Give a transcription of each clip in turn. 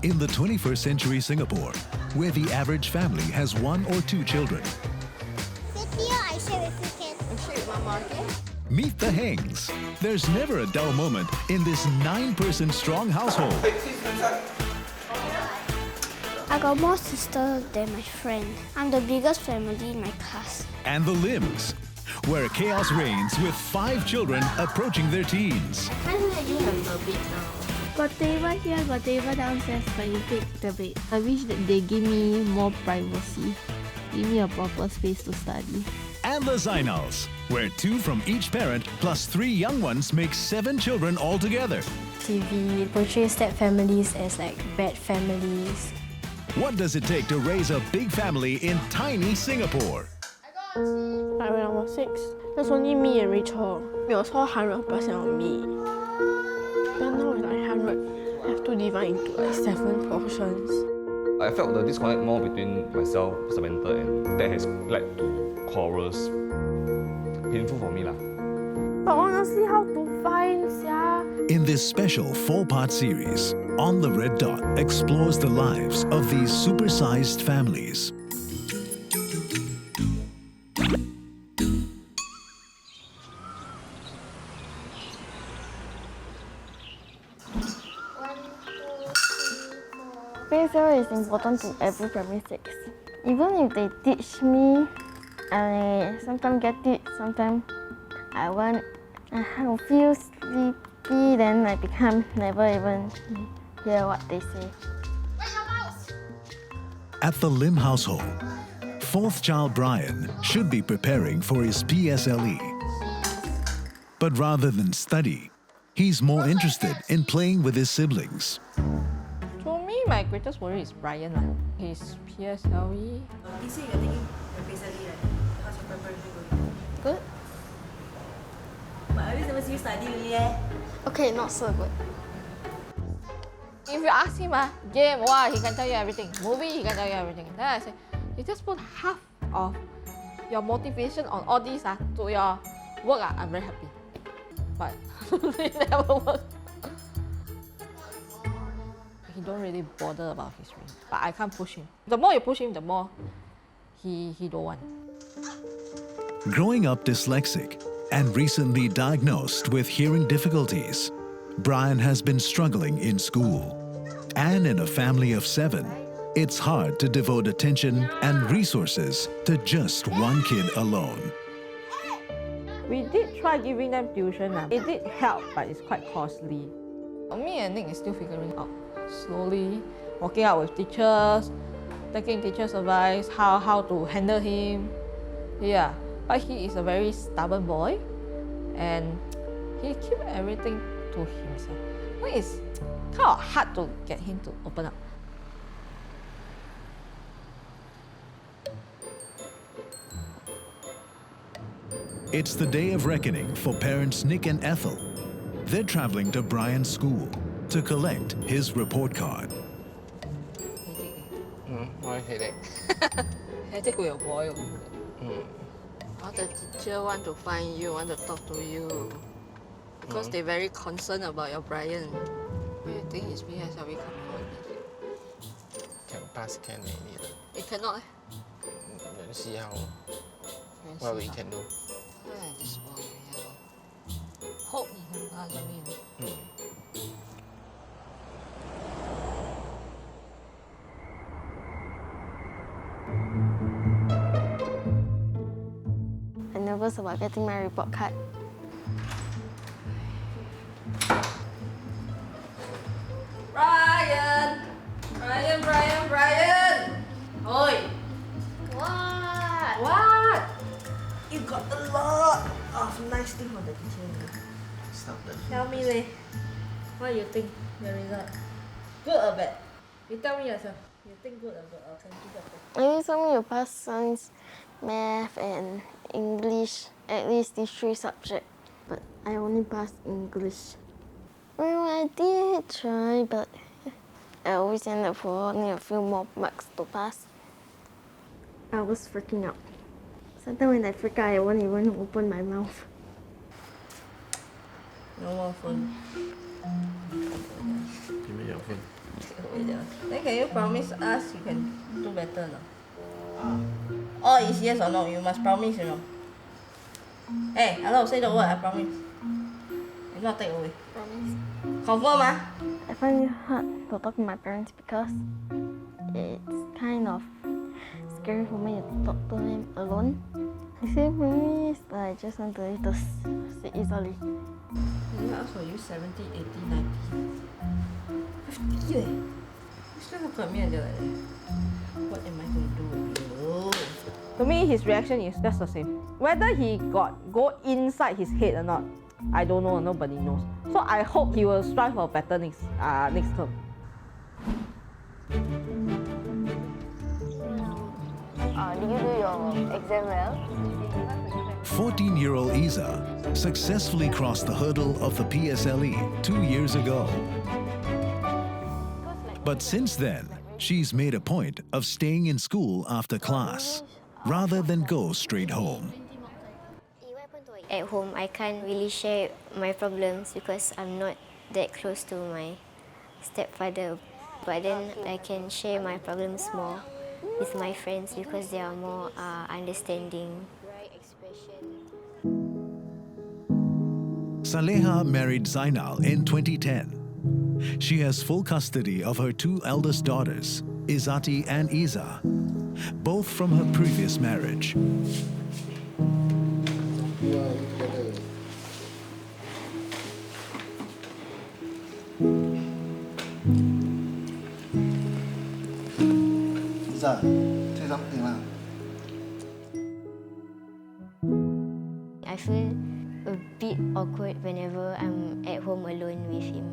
In the 21st century Singapore, where the average family has 1 or 2 children, Sit here, I share with you, Ken. I share with Mama, okay? meet the Hengs. There's never a dull moment in this 9-person strong household. I got more sisters than my friend. I'm the biggest family in my class. And the Lims, where chaos reigns with 5 children approaching their teens. I can't let you have a bed now. Got table here, got table downstairs, but you take the bed. I wish that they give me more privacy. Give me a proper space to study. And the Zainals, where 2 from each parent plus 3 young ones make 7 children altogether. TV portrays step families as like bad families. What does it take to raise a big family in tiny Singapore? Like when I was 6, there's only me and Rachel. It was all 100% on me. Then now it's like 100. I have to divide into like 7 portions. I felt the disconnect more between myself, Samantha, and that has led to quarrels. Painful for me lah. But honestly, how to find, sia? In this special 4-part series, On the Red Dot explores the lives of these supersized families. PSL is important to every primary 6. Even if they teach me, I sometimes get it, sometimes I will feel sleepy, then I become never even hear what they say. At the Lim household, 4th child Bryan should be preparing for his PSLE. But rather than study, he's more interested in playing with his siblings. For me, my greatest worry is Bryan. His PSLE. This year you're taking your PSLE, right? How's your preparation going? Good? But I always never see you study really, eh? Okay, not so good. If you ask him, game, wow, he can tell you everything. Movie, he can tell you everything. Then I say, you just put half of your motivation on all these to your work. I'm very happy. But it never works. He don't really bother about history. But I can't push him. The more you push him, the more he don't want. Growing up dyslexic and recently diagnosed with hearing difficulties, Bryan has been struggling in school. And in a family of 7, it's hard to devote attention and resources to just one kid alone. We did try giving them tuition. It did help, but it's quite costly. Me and Nick is still figuring out. Slowly, working out with teachers, taking teachers' advice, how to handle him. Yeah, but he is a very stubborn boy, and he keeps everything to himself. It's kind of hard to get him to open up. It's the day of reckoning for parents Nick and Ethel. They're traveling to Bryan's school to collect his report card. Why headache? Headache with a boy. All the teacher want to find you, want to talk to you. Because they're very concerned about your Bryan. What do you think his PSLE coming on? Can pass, can maybe. It cannot. Let's see how what we can do. This boy, yeah. Hope he can pass me. I'm nervous about getting my report card. Bryan! Bryan! Oi! What? You got a lot of nice things from the teacher. Stop that. Tell me, Lei. What do you think the result? Good or bad? You tell me yourself. You think good or bad? Or can you better? I think something you pass science, math, and English, at least these 3 subjects. But I only passed English. Well, I did try, but I always end up for only a few more marks to pass. I was freaking out. Sometimes when I freak out, I won't even open my mouth. No more phone. Give me your phone. Then can you promise us you can do better now? Or is yes or no? You must promise, you know. Hey, hello, say the word, I promise. If not, take away. Promise. Confirm, ah? I find it hard to talk to my parents because it's kind of scary for me to talk to them alone. I say promise, but I just want to say easily. You ask for you 70, 80, 90. 50 eh? You still look at me and they're like, what am I going to do with you? To me, his reaction is just the same. Whether he go inside his head or not, I don't know. Nobody knows. So I hope he will strive for better next term. Did you do your exam well? 14-year-old Izzah successfully crossed the hurdle of the PSLE 2 years ago. But since then, she's made a point of staying in school after class, rather than go straight home. At home, I can't really share my problems because I'm not that close to my stepfather. But then I can share my problems more with my friends because they are more understanding. Saleha married Zainal in 2010. She has full custody of her 2 eldest daughters, Izzati and Izzah, both from her previous marriage. Izzah, say something lah. I feel a bit awkward whenever I'm at home alone with him.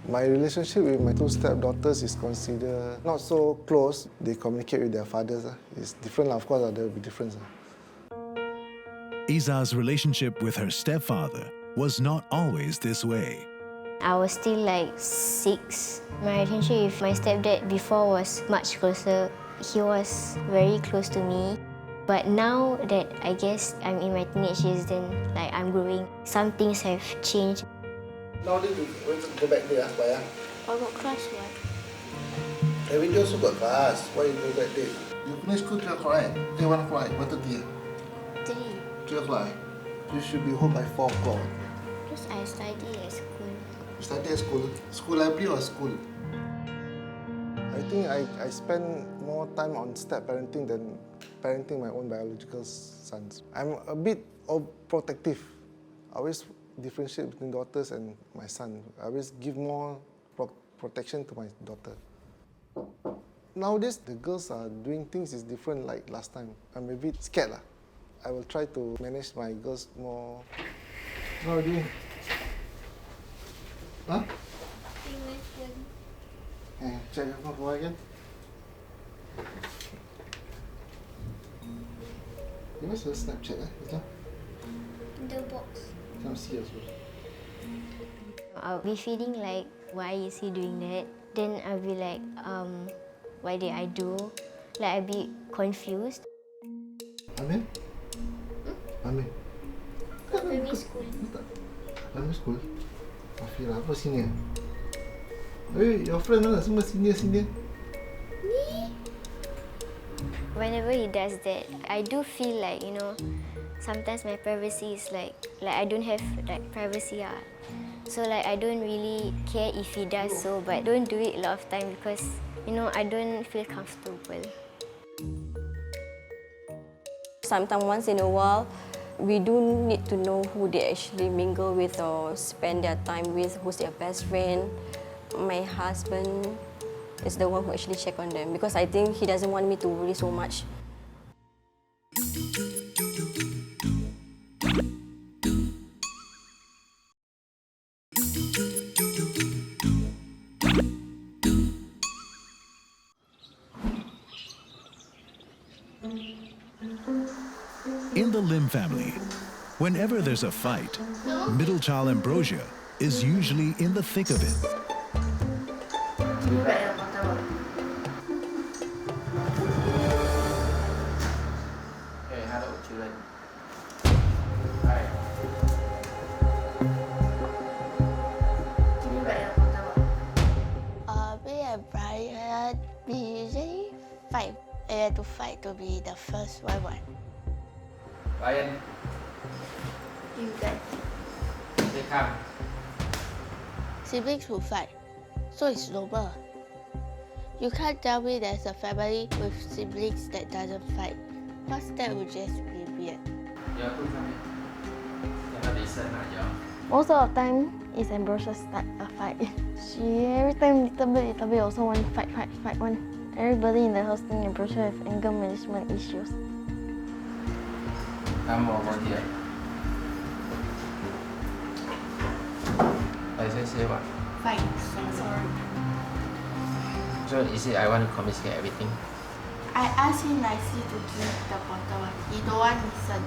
My relationship with my 2 stepdaughters is considered not so close. They communicate with their fathers. It's different, of course, there will be difference. Izzah's relationship with her stepfather was not always this way. I was still like 6. My relationship with my stepdad before was much closer. He was very close to me. But now that I guess I'm in my teenage years, then like I'm growing, some things have changed. Now they go back there, why? I got class what? Every day also got class. Why you go back there? You finish school 3 o'clock, right? 1 o'clock, 1:30. 3 o'clock. You should be home by 4 o'clock. Because I study at school. You study at school? School library or school? I think I spend more time on step parenting than parenting my own biological sons. I'm a bit protective. I always differentiate between daughters and my son. I always give more protection to my daughter. Nowadays, the girls are doing things is different like last time. I'm a bit scared lah. I will try to manage my girls more. How are you doing? Huh? Check your phone for again. Where's your Snapchat? Izzah? The box. Come see us. I'll be feeling like, why is he doing that? Then I'll be like, what did I do? Like I'll be confused. Amin? Amin? Primary school. Primary school? Afira, apa senior? Hey, your friend mana semua senior? Whenever he does that, I do feel like, sometimes my privacy is like I don't have like privacy. So like I don't really care if he does so, but don't do it a lot of time because, I don't feel comfortable. Sometimes once in a while, we do need to know who they actually mingle with or spend their time with, who's their best friend. My husband is the one who actually check on them because I think he doesn't want me to worry so much. In the Lim family, whenever there's a fight, middle child Ambrosia is usually in the thick of it. Hey, hello children. Hi. have to fight to be the first one. Bryan, You guys. they come. Siblings will fight, so it's normal. You can't tell me there's a family with siblings that doesn't fight, because that would just be weird. Giờ tôi không. Giờ nó đi sân là giờ. Most of the time, it's Ambrosia start a fight. She every time little bit also want fight one. Everybody in the house think Ambrosia have anger management issues. Come over here. I say what? Fight, sorry. So is it I want to confiscate everything? I asked him nicely to give the bottle one. He don't want to listen.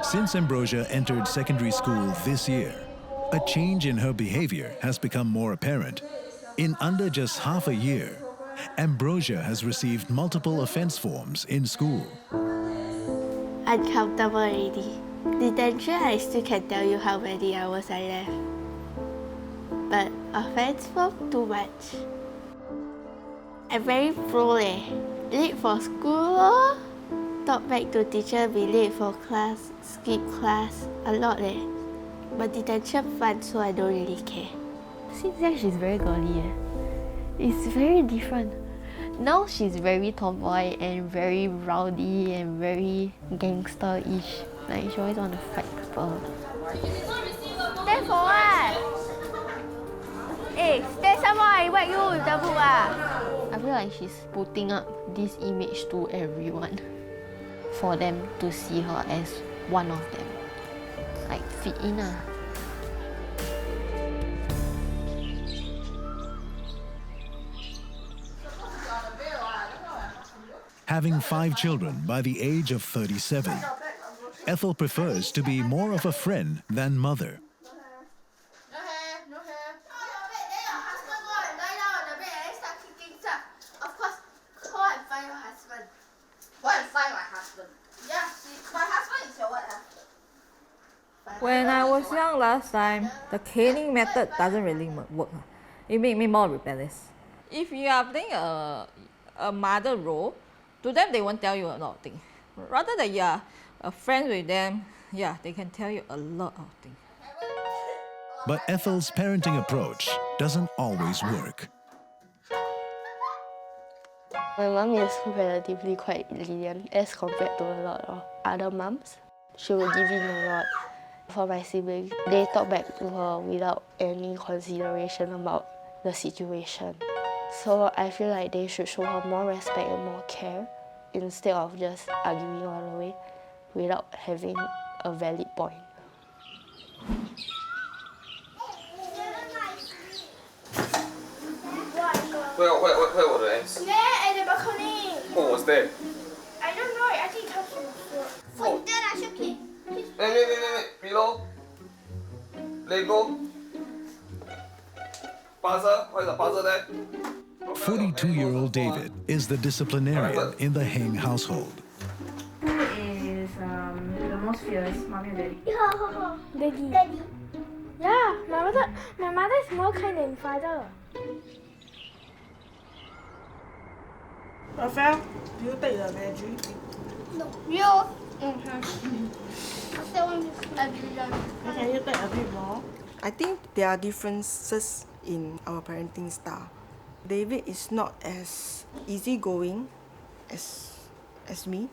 Since Ambrosia entered secondary school this year, a change in her behavior has become more apparent. In under just half a year, Ambrosia has received multiple offense forms in school. Uncomfortable already. Detention, I still can tell you how many hours I left. But offense form, too much. I'm very pro Late for school lor. Talk back to teacher, be late for class, skip class, a lot But detention fun, so I don't really care. Since then, she's very girly. It's very different. Now she's very tomboy and very rowdy and very gangster-ish. Like she always want to fight people. Stand for what? Stand somewhere, I whack you with the book I feel like she's putting up this image to everyone for them to see her as one of them. Like fit in . Having 5 children by the age of 37, Ethel prefers to be more of a friend than mother. No hair. Oh, your bed. Then your husband go and lie down on the bed and start kicking stuff. Of course, go and find your husband. Go and find my husband. Yeah, my husband is your what? When I was young last time, the caning method doesn't really work. It made me more rebellious. If you are playing a mother role, to them they won't tell you a lot of things. Rather than you are a friend with them, yeah, they can tell you a lot of things. But Ethel's parenting approach doesn't always work. My mom is relatively quite lenient as compared to a lot of other moms. She will give in a lot. For my siblings, they talk back to her without any consideration about the situation. So I feel like they should show her more respect and more care instead of just arguing all the way without having a valid point. Where were the ants? There at the balcony. What was there? I don't know. I think it comes from the floor. Oh. Then I shook it. Wait. Below. Lego. Puzzle. What is the puzzle there? 42-year-old David is the disciplinarian in the Heng household. Who is the most fierce, mommy or daddy? Daddy. Yeah, my mother is more kind than father. Raphael, do you take the veggie? No. You. Can you take a bit more? I think there are differences in our parenting style. David is not as easygoing as me.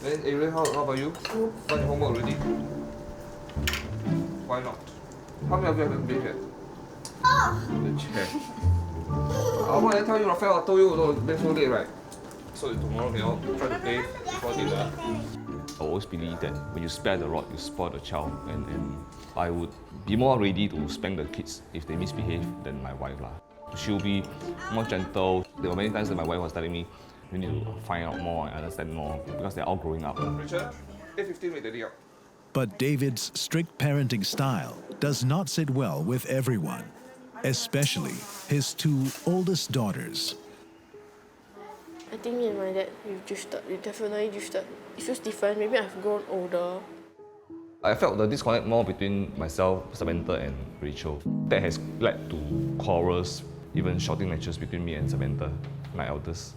Then Ariel, how about you? Done your homework already? Why not? How many of you haven't bathed yet? The chair. What did I tell you, Raphael? I told you no, it's so late, right? So tomorrow we all try to bathe before dinner. I always believe that when you spare the rod, you spoil the child, and I would be more ready to spank the kids if they misbehave than my wife. She'll be more gentle. There were many times that my wife was telling me, you need to find out more and understand more because they're all growing up. Richard, 8:15 we're ready up. But David's strict parenting style does not sit well with everyone, especially his 2 oldest daughters. I think me and my dad, we've drifted. We definitely drifted. It feels different. Maybe I've grown older. I felt the disconnect more between myself, Samantha and Rachel. That has led to quarrels, even shouting matches between me and Samantha, my eldest.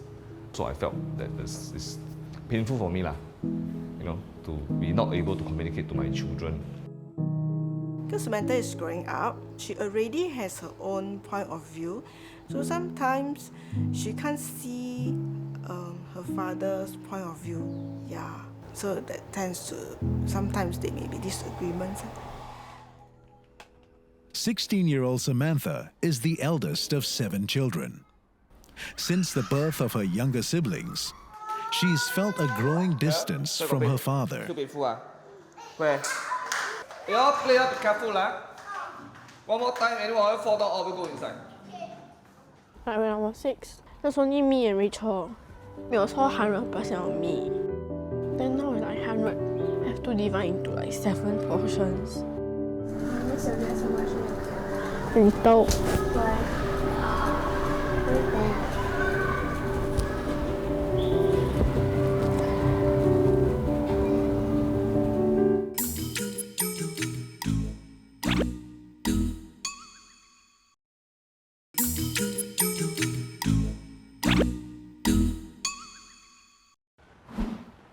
So I felt that this is painful for me, to be not able to communicate to my children. Because Samantha is growing up, she already has her own point of view. So sometimes she can't see her father's point of view. Yeah. So that tends to, sometimes there may be disagreements. 16-year-old Samantha is the eldest of 7 children. Since the birth of her younger siblings, she's felt a growing distance from her father. Too painful, Where? You all play up, be careful, One more time, anyone will fall down, all will go inside. Like when I was 6, there's only me and Rachel. It was all 100% on me. Then now it's like 100. I have to divide into like 7 portions. What's the rest so much? Little. Why? Where's that?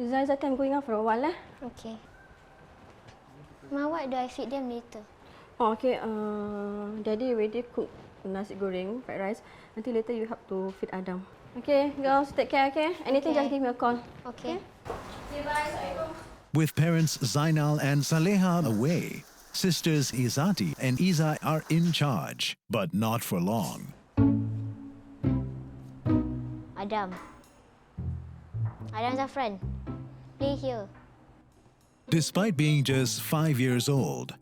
Izzah and Izzati, I'm going out for a while. Okay. Ma, what do I feed them later? Oh, okay. Daddy already cooked nasi goreng, fried rice. Until later you help to feed Adam. Okay, girls, take care, okay? Anything, just give me a call. Okay. Okay, bye. With parents Zainal and Saleha away, sisters Izzati and Izzah are in charge, but not for long. Adam. Adam Zafran. Play here. Despite being just 5 years old,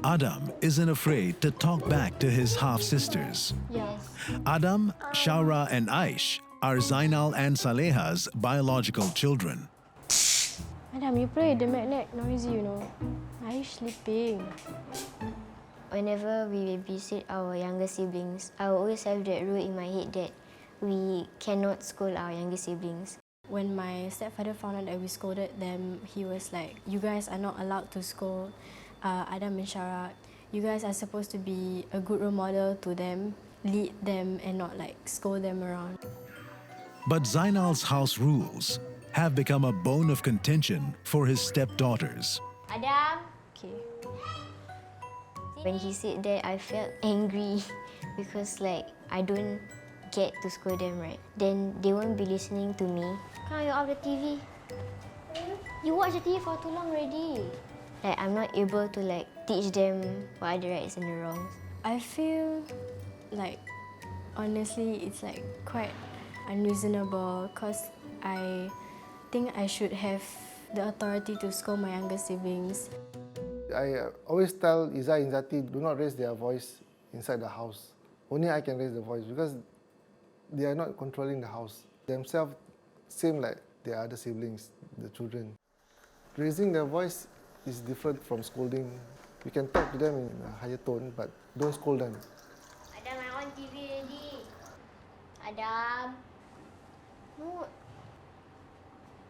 Adam isn't afraid to talk back to his half-sisters. Yes. Adam, Shaura and Aish are Zainal and Saleha's biological children. Madam, you play the magnet noisy, you know. Aish sleeping. Whenever we visit our younger siblings, I will always have that rule in my head that we cannot scold our younger siblings. When my stepfather found out that we scolded them, he was like, you guys are not allowed to scold Adam and Sharat. You guys are supposed to be a good role model to them, lead them and not like scold them around. But Zainal's house rules have become a bone of contention for his stepdaughters. Adam. Okay. When he said that, I felt angry because I don't get to scold them, right? Then they won't be listening to me. Come, you off the TV. You watch the TV for too long already. I'm not able to teach them what are the rights and the wrongs. I feel like, honestly, it's quite unreasonable because I think I should have the authority to scold my younger siblings. I always tell Izzah and Izzati, do not raise their voice inside the house. Only I can raise the voice because they are not controlling the house. Themselves same like their other siblings, the children. Raising their voice is different from scolding. You can talk to them in a higher tone, but don't scold them. Adam, I on TV already. Adam. No.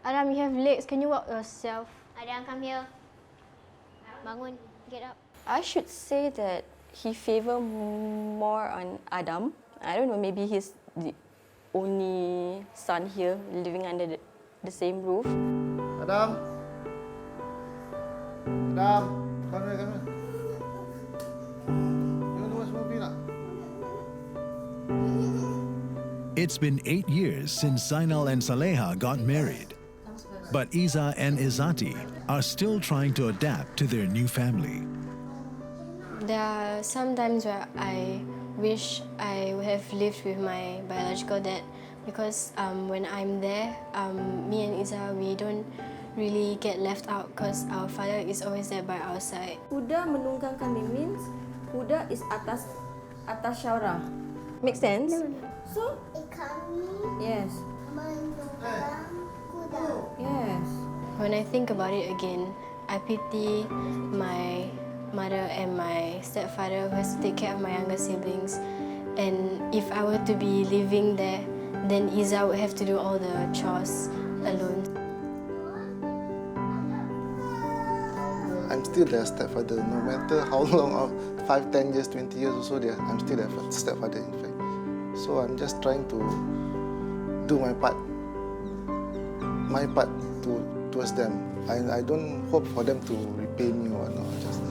Adam, you have legs. Can you walk yourself? Adam, come here. Bangun. Get up. I should say that he favor more on Adam. I don't know, maybe he's the only son here living under the same roof. Adam! Adam! Come here, come here. You want to watch movie now? It's been 8 years since Zainal and Saleha got married. But Izzah and Izzati are still trying to adapt to their new family. There are some times where I wish I would have lived with my biological dad because when I'm there, me and Izzah, we don't really get left out because our father is always there by our side. Kuda menunggang kami means kuda is atas Shaura. Make sense? So, yes. Yes. When I think about it again, I pity my mother and my stepfather who has to take care of my younger siblings. And if I were to be living there, then Izzah would have to do all the chores alone. I'm still their stepfather. No matter how long, or 5, 10 years, 20 years or so, I'm still their stepfather, in fact. So I'm just trying to do my part towards them. I don't hope for them to repay me or no. Just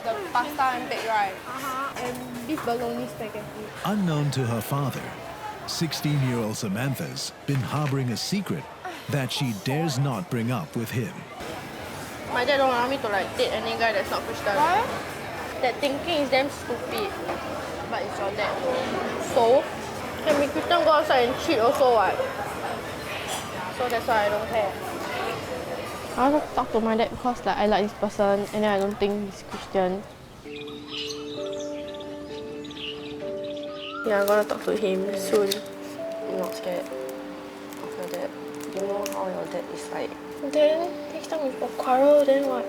The pasta and baked rice. And beef bologna spaghetti. Unknown to her father, 16-year-old Samantha's been harboring a secret that she dares not bring up with him. My dad don't allow me to date any guy that's not Christian. Why? That thinking is damn stupid. But it's your dad. So, can be Christian, go outside and cheat also what? So that's why I don't care. I want to talk to my dad because I like this person and then I don't think he's Christian. Yeah, I'm gonna talk to him soon. I'm not scared of your dad. You know how your dad is like. Then, next time we got quarrel, then what?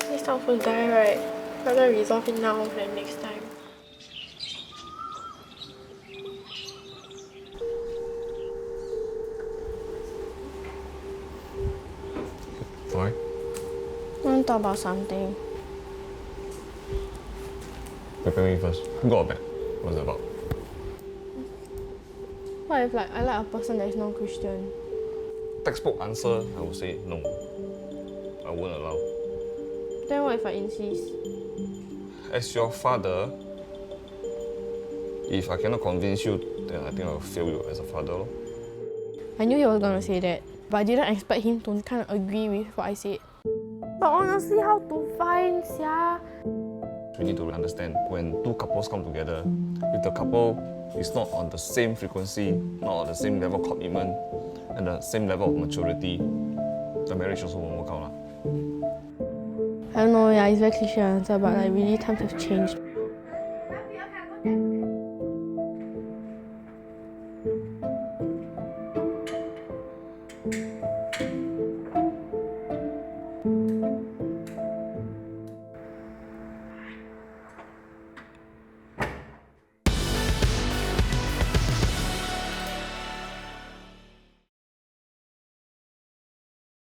Next time we'll die, right? Rather resolve it now than next time. Why? I want to talk about something. Prepare me first. Good or bad? What's it about? What if I like a person that is non-Christian? Textbook answer, I would say no. I won't allow. Then what if I insist? As your father, if I cannot convince you, then I think I will fail you as a father. Lor. I knew he was gonna say that, but I didn't expect him to kind of agree with what I said. But honestly, how to find, sia? We need to understand when two couples come together, if the couple is not on the same frequency, not on the same level of commitment, and the same level of maturity, the marriage also won't work out. I don't know, yeah, it's very cliche answer, but really times have changed.